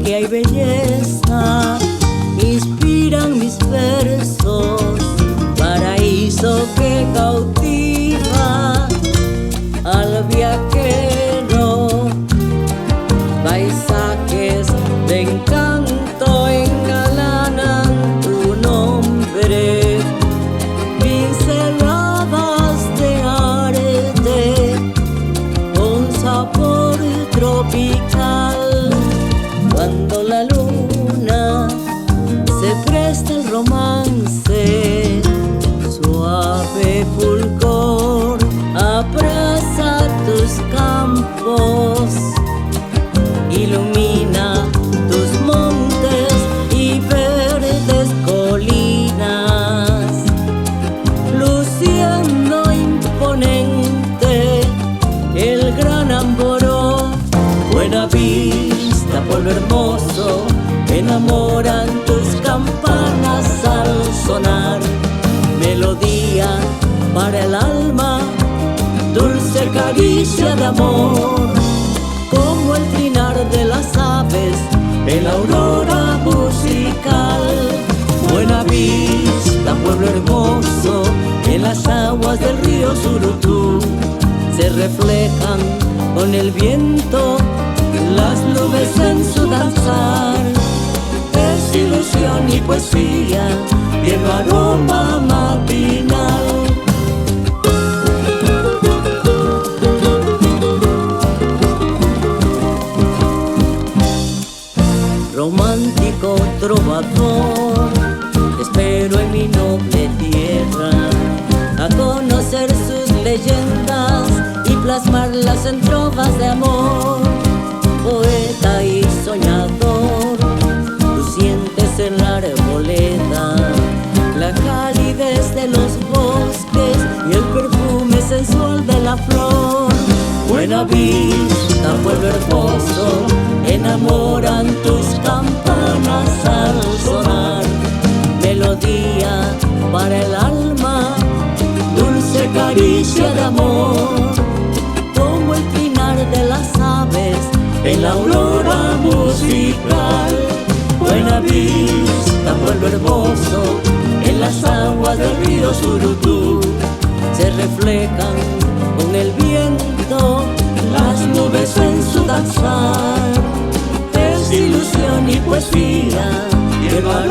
alegría y belleza inspiran mis versos, paraíso que cautiva al viajero, paisajes de encanto engalanan tu nombre, pinceladas de arte con sabor tropical. Cuando la luna se presta el romance, suave fulgor abraza tus campos, ilumina tus montes y verdes colinas, luciendo imponente el gran Amboró. Buenavista, pueblo hermoso, enamoran tus campanas al sonar, melodía para el alma, dulce caricia de amor, como el trinar de las aves en la aurora musical. Buenavista, pueblo hermoso, en las aguas del río Surutú se reflejan con el viento las nubes en su danzar. Es ilusión y poesía, lleno aroma matinal. Romántico trovador, espero en mi noble tierra a conocer sus leyendas y plasmarlas en trovas de amor. Poeta y soñador, tú sientes en la arboleda la calidez de los bosques y el perfume sensual de la flor. Buenavista, pueblo hermoso, enamoran tus campanas al sonar, melodía para el alma, dulce caricia de amor, como el trinar de las aves en la aurora musical. Buenavista, pueblo hermoso, en las aguas del río Surutú se reflejan con el viento las nubes en su danzar. Es ilusión y poesía, lleva